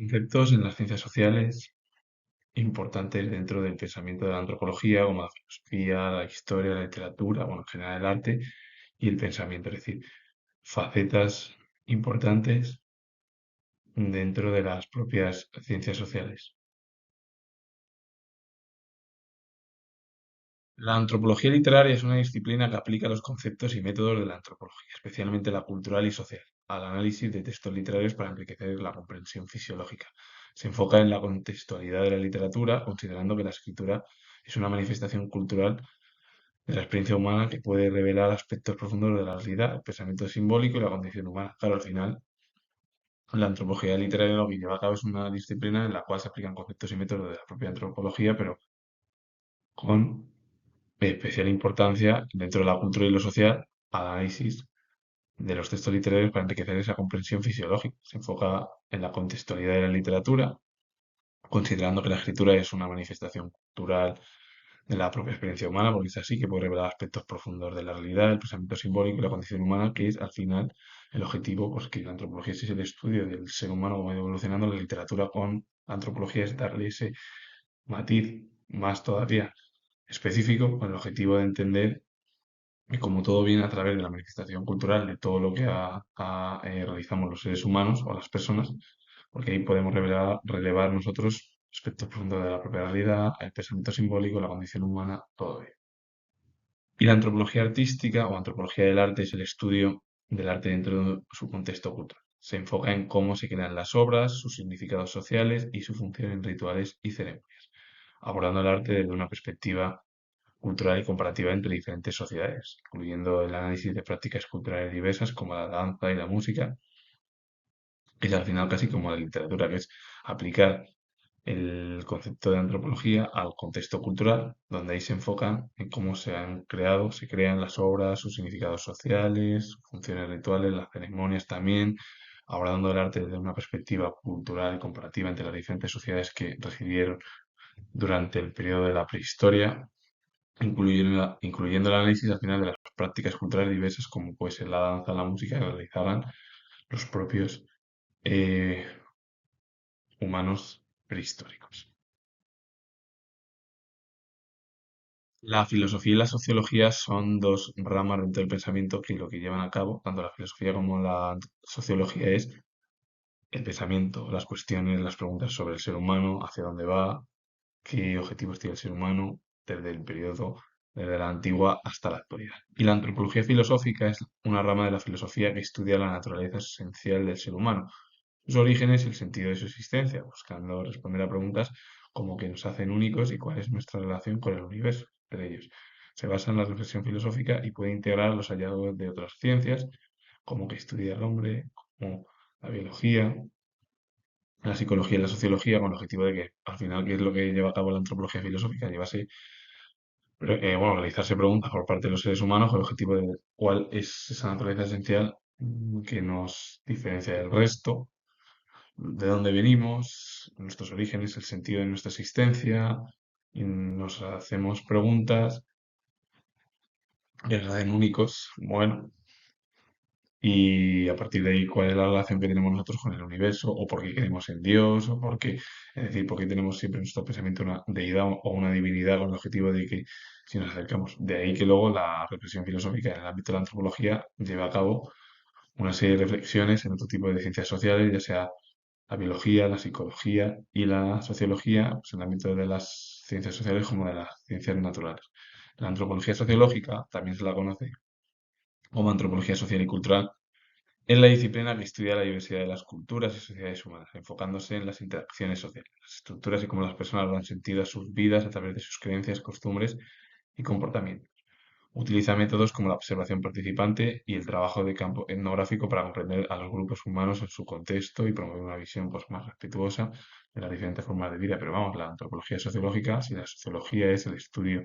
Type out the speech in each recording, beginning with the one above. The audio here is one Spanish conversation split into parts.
Conceptos en las ciencias sociales importantes dentro del pensamiento de la antropología, como la filosofía, la historia, la literatura, bueno, en general el arte y el pensamiento, es decir, facetas importantes dentro de las propias ciencias sociales. La antropología literaria es una disciplina que aplica los conceptos y métodos de la antropología, especialmente la cultural y social, al análisis de textos literarios para enriquecer la comprensión fisiológica. Se enfoca en la contextualidad de la literatura, considerando que la escritura es una manifestación cultural de la experiencia humana que puede revelar aspectos profundos de la realidad, el pensamiento simbólico y la condición humana. Claro, al final, la antropología literaria lo que lleva a cabo es una disciplina en la cual se aplican conceptos y métodos de la propia antropología, pero con especial importancia dentro de la cultura y lo social al análisis de los textos literarios para enriquecer esa comprensión fisiológica. Se enfoca en la contextualidad de la literatura, considerando que la escritura es una manifestación cultural de la propia experiencia humana, porque es así que puede revelar aspectos profundos de la realidad, el pensamiento simbólico y la condición humana, que es al final el objetivo, pues que la antropología es el estudio del ser humano, cómo ha ido evolucionando, la literatura con la antropología es darle ese matiz más todavía específico con el objetivo de entender y como todo viene a través de la manifestación cultural de todo lo que realizamos los seres humanos o las personas, porque ahí podemos relevar nosotros aspectos profundos de la propia realidad, el pensamiento simbólico, la condición humana, todo ello. Y la antropología artística o antropología del arte es el estudio del arte dentro de su contexto cultural. Se enfoca en cómo se crean las obras, sus significados sociales y su función en rituales y ceremonias, abordando el arte desde una perspectiva cultural y comparativa entre diferentes sociedades, incluyendo el análisis de prácticas culturales diversas como la danza y la música, que es al final casi como la literatura, que es aplicar el concepto de antropología al contexto cultural, donde ahí se enfocan en cómo se han creado, se crean las obras, sus significados sociales, funciones rituales, las ceremonias también, abordando el arte desde una perspectiva cultural y comparativa entre las diferentes sociedades que residieron durante el periodo de la prehistoria, incluyendo el análisis al final de las prácticas culturales diversas, como puede ser la danza, la música que realizaban los propios eh, humanos prehistóricos. La filosofía y la sociología son dos ramas dentro del pensamiento que lo que llevan a cabo, tanto la filosofía como la sociología, es el pensamiento, las cuestiones, las preguntas sobre el ser humano, hacia dónde va, qué objetivos tiene el ser humano desde el periodo, desde la antigua hasta la actualidad. Y la antropología filosófica es una rama de la filosofía que estudia la naturaleza esencial del ser humano, sus orígenes y el sentido de su existencia, buscando responder a preguntas como qué nos hacen únicos y cuál es nuestra relación con el universo entre ellos. Se basa en la reflexión filosófica y puede integrar los hallazgos de otras ciencias, como que estudia el hombre, como la biología, la psicología y la sociología, con el objetivo de que, al final, ¿qué es lo que lleva a cabo la antropología filosófica? Bueno, realizarse preguntas por parte de los seres humanos con el objetivo de cuál es esa naturaleza esencial que nos diferencia del resto, de dónde venimos, nuestros orígenes, el sentido de nuestra existencia, y nos hacemos preguntas que nos hacen únicos, bueno, y a partir de ahí cuál es la relación que tenemos nosotros con el universo, o por qué creemos en Dios, o por qué, es decir, por qué tenemos siempre en nuestro pensamiento una deidad o una divinidad con el objetivo de que si nos acercamos. De ahí que luego la reflexión filosófica en el ámbito de la antropología lleva a cabo una serie de reflexiones en otro tipo de ciencias sociales, ya sea la biología, la psicología y la sociología, pues en el ámbito de las ciencias sociales como de las ciencias naturales. La antropología sociológica también se la conoce como antropología social y cultural, es la disciplina que estudia la diversidad de las culturas y sociedades humanas, enfocándose en las interacciones sociales, las estructuras y cómo las personas dan sentido a sus vidas a través de sus creencias, costumbres y comportamientos. Utiliza métodos como la observación participante y el trabajo de campo etnográfico para comprender a los grupos humanos en su contexto y promover una visión, pues, más respetuosa de las diferentes formas de vida. Pero vamos, la antropología sociológica, si la sociología es el estudio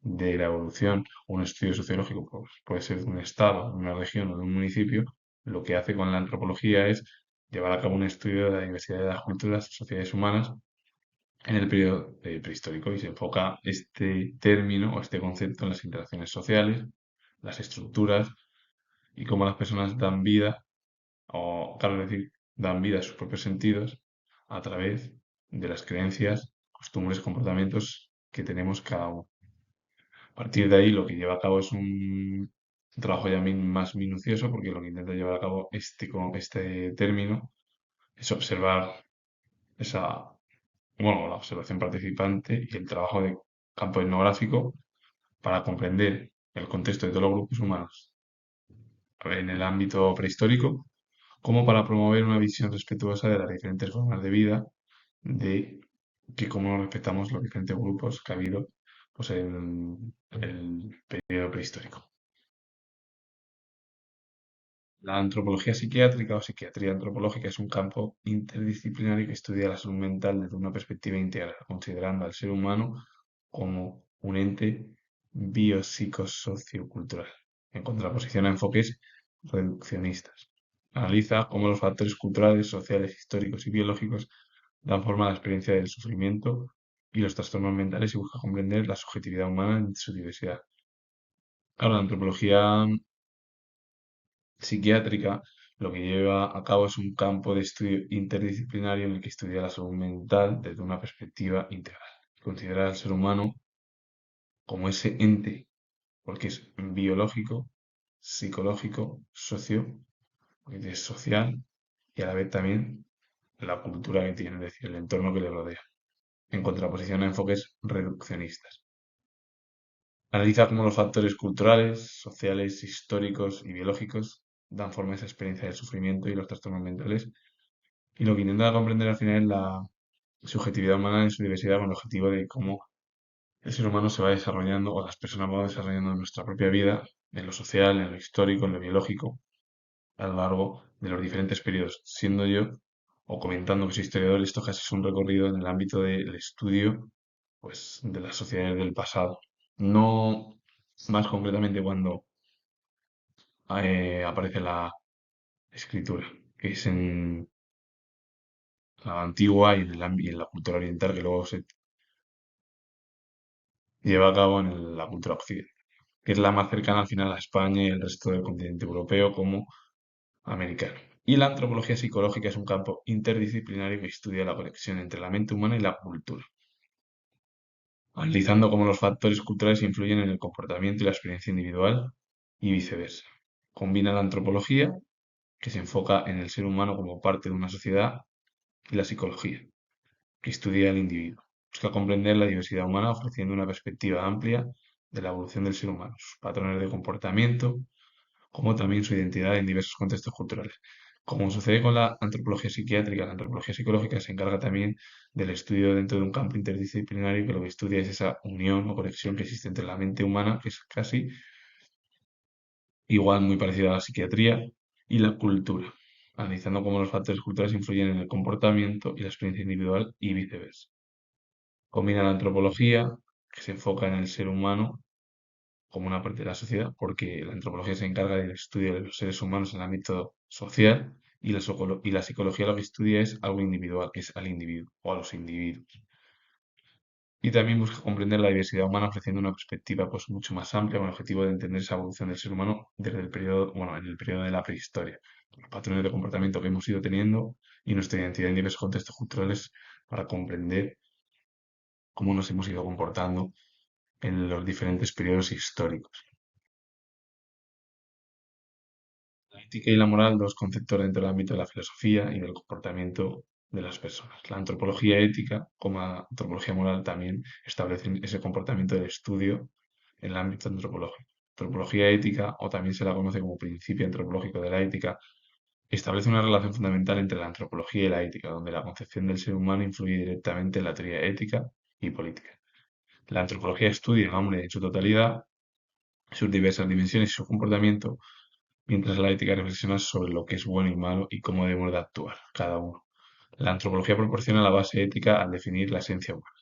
de la evolución, un estudio sociológico pues, puede ser de un estado, de una región o de un municipio, lo que hace con la antropología es llevar a cabo un estudio de la diversidad de las culturas y sociedades humanas en el periodo prehistórico y se enfoca este término o este concepto en las interacciones sociales, las estructuras y cómo las personas dan vida, o claro, es decir, dan vida a sus propios sentidos a través de las creencias, costumbres, comportamientos que tenemos cada uno. A partir de ahí, lo que lleva a cabo es un trabajo ya más minucioso, porque lo que intenta llevar a cabo este término es observar esa, bueno, la observación participante y el trabajo de campo etnográfico para comprender el contexto de todos los grupos humanos en el ámbito prehistórico, como para promover una visión respetuosa de las diferentes formas de vida, de que cómo respetamos los diferentes grupos que ha habido pues, en el periodo prehistórico. La antropología psiquiátrica o psiquiatría antropológica es un campo interdisciplinario que estudia la salud mental desde una perspectiva integral, considerando al ser humano como un ente biopsicosociocultural, en contraposición a enfoques reduccionistas. Analiza cómo los factores culturales, sociales, históricos y biológicos dan forma a la experiencia del sufrimiento y los trastornos mentales y busca comprender la subjetividad humana en su diversidad. Ahora, la antropología psiquiátrica lo que lleva a cabo es un campo de estudio interdisciplinario en el que estudia la salud mental desde una perspectiva integral. Considera al ser humano como ese ente, porque es biológico, psicológico, porque es social y a la vez también la cultura que tiene, es decir, el entorno que le rodea, en contraposición a enfoques reduccionistas. Analiza cómo los factores culturales, sociales, históricos y biológicos dan forma a esa experiencia del sufrimiento y los trastornos mentales. Y lo que intenta comprender al final es la subjetividad humana en su diversidad con el objetivo de cómo el ser humano se va desarrollando o las personas van desarrollando en nuestra propia vida, en lo social, en lo histórico, en lo biológico, a lo largo de los diferentes periodos. Siendo yo, o comentando que soy historiador, esto casi es un recorrido en el ámbito del estudio pues, de las sociedades del pasado. No más concretamente cuando aparece la escritura, que es en la antigua y y en la cultura oriental, que luego se lleva a cabo en la cultura occidental, que es la más cercana al final a España y el resto del continente europeo como americano. Y la antropología psicológica es un campo interdisciplinario que estudia la conexión entre la mente humana y la cultura, analizando cómo los factores culturales influyen en el comportamiento y la experiencia individual y viceversa. Combina la antropología, que se enfoca en el ser humano como parte de una sociedad, y la psicología, que estudia al individuo. Busca comprender la diversidad humana ofreciendo una perspectiva amplia de la evolución del ser humano, sus patrones de comportamiento, como también su identidad en diversos contextos culturales. Como sucede con la antropología psiquiátrica, la antropología psicológica se encarga también del estudio dentro de un campo interdisciplinario que lo que estudia es esa unión o conexión que existe entre la mente humana, que es casi igual muy parecida a la psiquiatría, y la cultura, analizando cómo los factores culturales influyen en el comportamiento y la experiencia individual y viceversa. Combina la antropología, que se enfoca en el ser humano como una parte de la sociedad, porque la antropología se encarga del estudio de los seres humanos en el ámbito social y y la psicología lo que estudia es algo individual, que es al individuo o a los individuos. Y también busca comprender la diversidad humana ofreciendo una perspectiva pues, mucho más amplia con el objetivo de entender esa evolución del ser humano desde el periodo, bueno, en el periodo de la prehistoria, los patrones de comportamiento que hemos ido teniendo y nuestra identidad en diversos contextos culturales para comprender cómo nos hemos ido comportando en los diferentes periodos históricos. La ética y la moral, dos conceptos dentro del ámbito de la filosofía y del comportamiento de las personas. La antropología ética, como la antropología moral, también establecen ese comportamiento del estudio en el ámbito antropológico. Antropología ética, o también se la conoce como principio antropológico de la ética, establece una relación fundamental entre la antropología y la ética, donde la concepción del ser humano influye directamente en la teoría ética y política. La antropología estudia al hombre en su totalidad, sus diversas dimensiones y su comportamiento, mientras la ética reflexiona sobre lo que es bueno y malo y cómo debemos de actuar cada uno. La antropología proporciona la base ética al definir la esencia humana,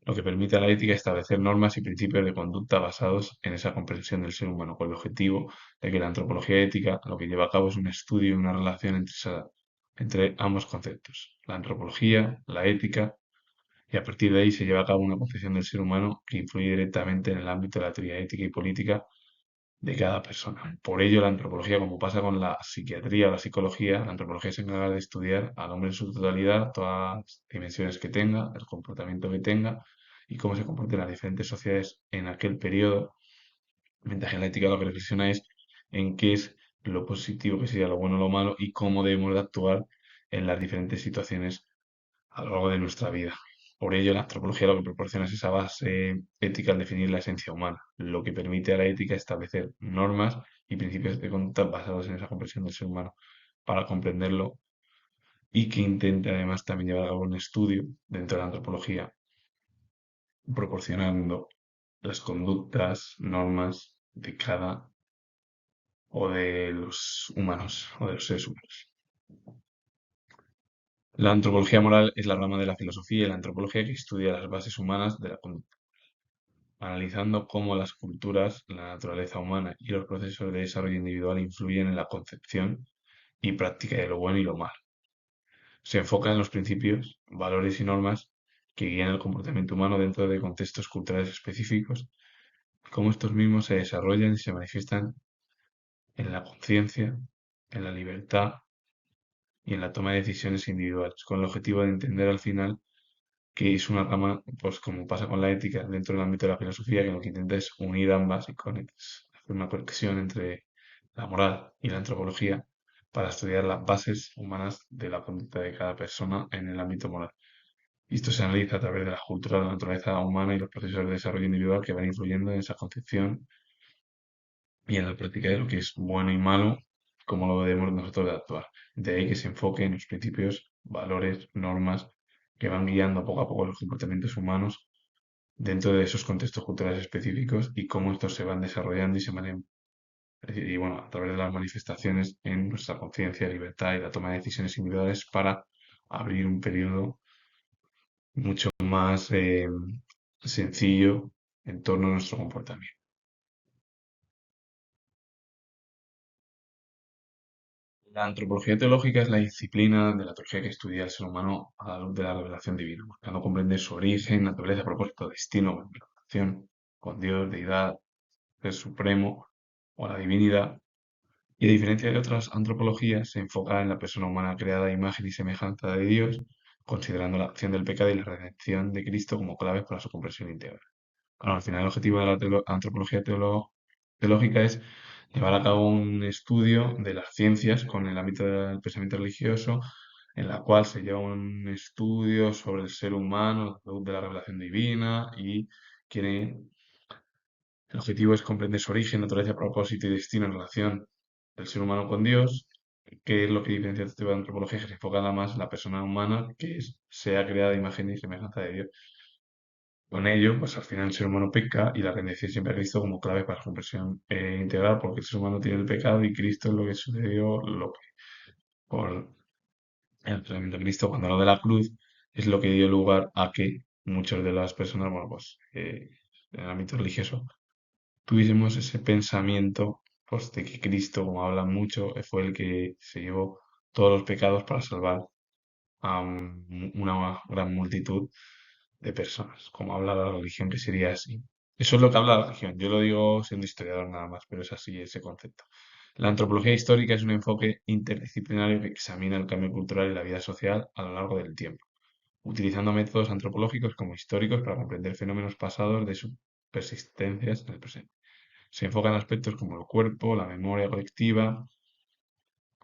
lo que permite a la ética establecer normas y principios de conducta basados en esa comprensión del ser humano, con el objetivo de que la antropología ética lo que lleva a cabo es un estudio y una relación entre ambos conceptos, la antropología, la ética, y a partir de ahí se lleva a cabo una concepción del ser humano que influye directamente en el ámbito de la teoría ética y política de cada persona. Por ello, la antropología, como pasa con la psiquiatría o la psicología, la antropología se encarga de estudiar al hombre en su totalidad, todas las dimensiones que tenga, el comportamiento que tenga y cómo se comportan las diferentes sociedades en aquel periodo, mientras que la ética lo que reflexiona es en qué es lo positivo, qué sería lo bueno o lo malo y cómo debemos de actuar en las diferentes situaciones a lo largo de nuestra vida. Por ello, la antropología lo que proporciona es esa base ética al definir la esencia humana, lo que permite a la ética establecer normas y principios de conducta basados en esa comprensión del ser humano para comprenderlo y que intente además también llevar a cabo un estudio dentro de la antropología, proporcionando las conductas, normas de cada o de los humanos o de los seres humanos. La antropología moral es la rama de la filosofía y la antropología que estudia las bases humanas de la conducta, analizando cómo las culturas, la naturaleza humana y los procesos de desarrollo individual influyen en la concepción y práctica de lo bueno y lo malo. Se enfoca en los principios, valores y normas que guían el comportamiento humano dentro de contextos culturales específicos, cómo estos mismos se desarrollan y se manifiestan en la conciencia, en la libertad y en la toma de decisiones individuales, con el objetivo de entender al final que es una rama, pues como pasa con la ética dentro del ámbito de la filosofía, que lo que intenta es unir ambas y hacer una conexión entre la moral y la antropología para estudiar las bases humanas de la conducta de cada persona en el ámbito moral. Y esto se analiza a través de la cultura, de la naturaleza humana y los procesos de desarrollo individual que van influyendo en esa concepción y en la práctica de lo que es bueno y malo, como lo debemos nosotros de actuar. De ahí que se enfoque en los principios, valores, normas que van guiando poco a poco los comportamientos humanos dentro de esos contextos culturales específicos y cómo estos se van desarrollando y y bueno, a través de las manifestaciones en nuestra conciencia, libertad y la toma de decisiones individuales para abrir un periodo mucho más sencillo en torno a nuestro comportamiento. La antropología teológica es la disciplina de la teología que estudia el ser humano a la luz de la revelación divina, buscando comprender su origen, naturaleza, propósito, destino, relación con Dios, deidad, ser supremo o la divinidad. Y a diferencia de otras antropologías, se enfoca en la persona humana creada a imagen y semejanza de Dios, considerando la acción del pecado y la redención de Cristo como claves para su comprensión íntegra. Claro, al final el objetivo de la antropología teológica es llevar a cabo un estudio de las ciencias con el ámbito del pensamiento religioso, en la cual se lleva un estudio sobre el ser humano, la luz de la revelación divina y quiere el objetivo es comprender su origen, naturaleza, propósito y destino en relación del ser humano con Dios, que es lo que diferencia este tipo de antropología, que se enfoca nada más en la persona humana, que sea creada a imagen y semejanza de Dios. Con ello, pues al final el ser humano peca y la redención siempre a Cristo como clave para su conversión integral, porque el ser humano tiene el pecado y Cristo es lo que sucedió, lo que por el tratamiento de Cristo cuando lo de la cruz es lo que dio lugar a que muchas de las personas, bueno, pues en el ámbito religioso tuviésemos ese pensamiento pues, de que Cristo, como hablan mucho, fue el que se llevó todos los pecados para salvar a una gran multitud de personas, como habla la religión, que sería así. Eso es lo que habla la religión. Yo lo digo siendo historiador nada más, pero es así ese concepto. La antropología histórica es un enfoque interdisciplinario que examina el cambio cultural y la vida social a lo largo del tiempo, utilizando métodos antropológicos como históricos para comprender fenómenos pasados de sus persistencias en el presente. Se enfocan aspectos como el cuerpo, la memoria colectiva,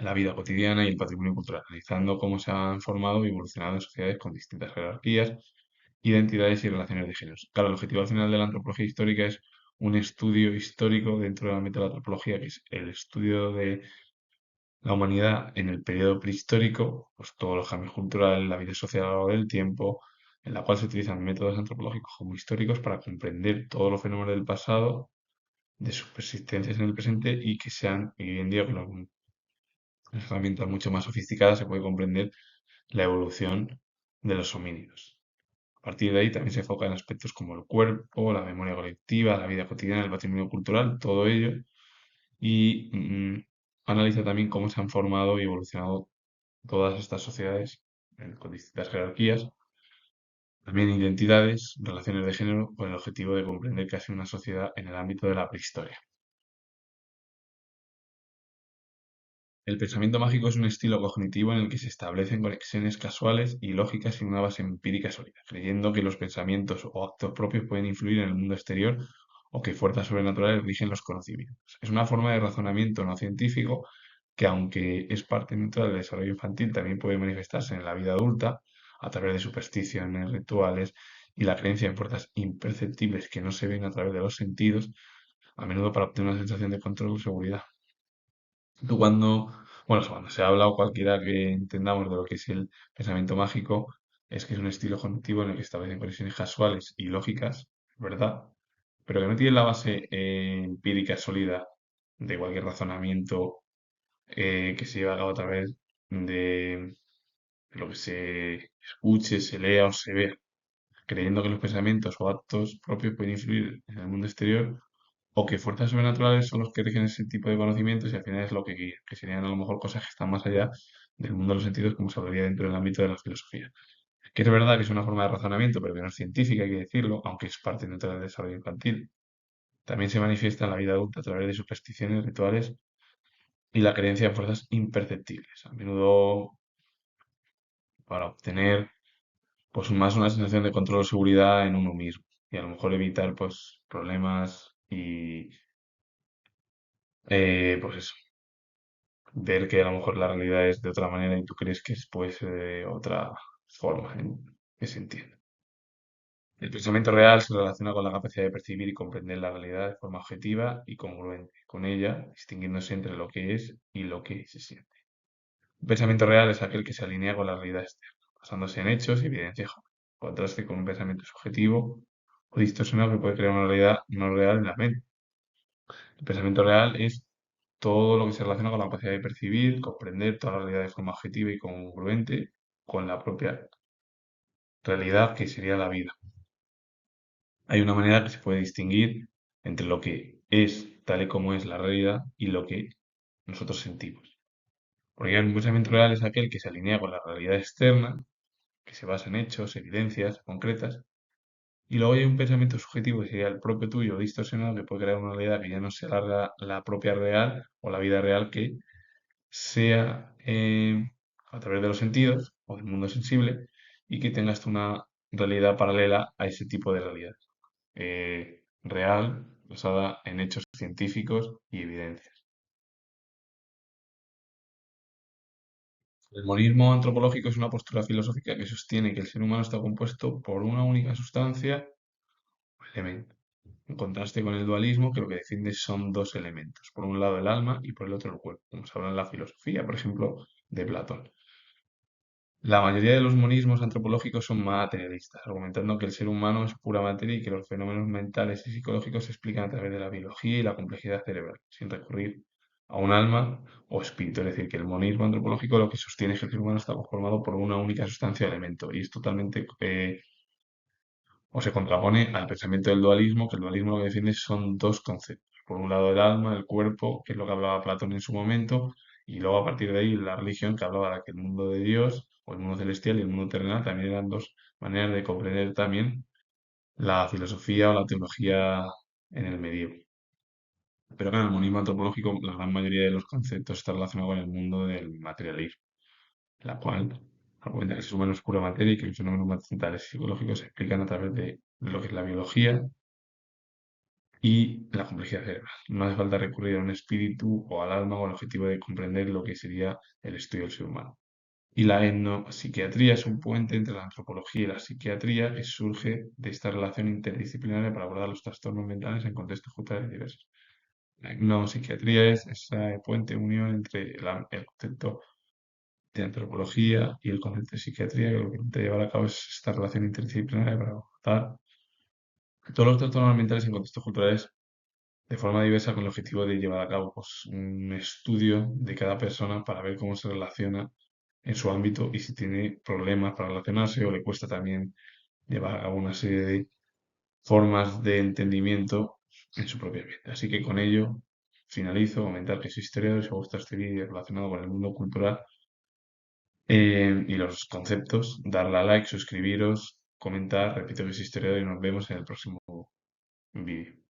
la vida cotidiana y el patrimonio cultural, analizando cómo se han formado y evolucionado en sociedades con distintas jerarquías, identidades y relaciones de géneros. Claro, el objetivo al final de la antropología histórica es un estudio histórico dentro del ámbito de la antropología, que es el estudio de la humanidad en el periodo prehistórico, pues todos los cambios culturales, la vida social a lo largo del tiempo, en la cual se utilizan métodos antropológicos como históricos para comprender todos los fenómenos del pasado de sus persistencias en el presente y que sean, y hoy en día con herramientas mucho más sofisticadas se puede comprender la evolución de los homínidos. A partir de ahí también se enfoca en aspectos como el cuerpo, la memoria colectiva, la vida cotidiana, el patrimonio cultural, todo ello, y analiza también cómo se han formado y evolucionado todas estas sociedades con distintas jerarquías, también identidades, relaciones de género, con el objetivo de comprender casi una sociedad en el ámbito de la prehistoria. El pensamiento mágico es un estilo cognitivo en el que se establecen conexiones casuales y lógicas sin una base empírica sólida, creyendo que los pensamientos o actos propios pueden influir en el mundo exterior o que fuerzas sobrenaturales rigen los conocimientos. Es una forma de razonamiento no científico que, aunque es parte neutral del desarrollo infantil, también puede manifestarse en la vida adulta a través de supersticiones, rituales y la creencia en fuerzas imperceptibles que no se ven a través de los sentidos, a menudo para obtener una sensación de control o seguridad. Tú cuando, bueno, cuando se habla o cualquiera que entendamos de lo que es el pensamiento mágico, es que es un estilo cognitivo en el que establecen conexiones casuales y lógicas, ¿verdad? Pero que no tiene la base empírica sólida de cualquier razonamiento que se lleva a cabo a través de lo que se escuche, se lea o se vea, creyendo que los pensamientos o actos propios pueden influir en el mundo exterior o que fuerzas sobrenaturales son los que rigen ese tipo de conocimientos y al final es lo que guía, que serían a lo mejor cosas que están más allá del mundo de los sentidos, como se hablaría dentro del ámbito de la filosofía. Que es verdad que es una forma de razonamiento, pero que no es científica, hay que decirlo, aunque es parte neutral del desarrollo infantil. También se manifiesta en la vida adulta a través de supersticiones, rituales y la creencia en fuerzas imperceptibles, a menudo para obtener pues más una sensación de control o seguridad en uno mismo y a lo mejor evitar pues problemas y pues eso, ver que a lo mejor la realidad es de otra manera y tú crees que puede ser de otra forma, en ese sentido. El pensamiento real se relaciona con la capacidad de percibir y comprender la realidad de forma objetiva y congruente con ella, distinguiéndose entre lo que es y lo que se siente. Un pensamiento real es aquel que se alinea con la realidad externa, basándose en hechos y evidencia geométrica. Contraste con un pensamiento subjetivo o distorsionado que puede crear una realidad no real en la mente. El pensamiento real es todo lo que se relaciona con la capacidad de percibir, comprender toda la realidad de forma objetiva y congruente con la propia realidad que sería la vida. Hay una manera que se puede distinguir entre lo que es tal y como es la realidad y lo que nosotros sentimos. Porque un pensamiento real es aquel que se alinea con la realidad externa, que se basa en hechos, evidencias concretas, y luego hay un pensamiento subjetivo que sería el propio tuyo distorsionado que puede crear una realidad que ya no sea la propia real o la vida real que sea a través de los sentidos o del mundo sensible y que tengas tú una realidad paralela a ese tipo de realidad real, basada en hechos científicos y evidencias. El monismo antropológico es una postura filosófica que sostiene que el ser humano está compuesto por una única sustancia o elemento, en contraste con el dualismo que lo que defiende son dos elementos, por un lado el alma y por el otro el cuerpo, como se habla en la filosofía, por ejemplo, de Platón. La mayoría de los monismos antropológicos son materialistas, argumentando que el ser humano es pura materia y que los fenómenos mentales y psicológicos se explican a través de la biología y la complejidad cerebral, sin recurrir a un alma o espíritu. Es decir, que el monismo antropológico lo que sostiene es que el ser humano está conformado por una única sustancia o elemento y es totalmente o se contrapone al pensamiento del dualismo, que el dualismo lo que defiende son dos conceptos. Por un lado el alma, el cuerpo, que es lo que hablaba Platón en su momento, y luego a partir de ahí la religión que hablaba de que el mundo de Dios, o el mundo celestial y el mundo terrenal también eran dos maneras de comprender también la filosofía o la teología en el medievo. Pero claro, en el monismo antropológico la gran mayoría de los conceptos está relacionado con el mundo del materialismo, la cual argumenta que el ser humano es pura materia y que los fenómenos mentales y psicológicos se explican a través de lo que es la biología y la complejidad cerebral. No hace falta recurrir a un espíritu o al alma con el objetivo de comprender lo que sería el estudio del ser humano. Y la etnopsiquiatría es un puente entre la antropología y la psiquiatría que surge de esta relación interdisciplinaria para abordar los trastornos mentales en contextos culturales diversos. La etnopsiquiatría es ese puente unión entre el concepto de antropología y el concepto de psiquiatría, que lo que intenta llevar a cabo es esta relación interdisciplinaria para abordar todos los trastornos mentales en contextos culturales de forma diversa con el objetivo de llevar a cabo pues, un estudio de cada persona para ver cómo se relaciona en su ámbito y si tiene problemas para relacionarse o le cuesta también llevar a cabo una serie de formas de entendimiento en su propia vida. Así que con ello finalizo, comentar que soy historiador y si os gusta este vídeo relacionado con el mundo cultural y los conceptos, darle a like, suscribiros, comentar, repito que soy historiador y nos vemos en el próximo vídeo.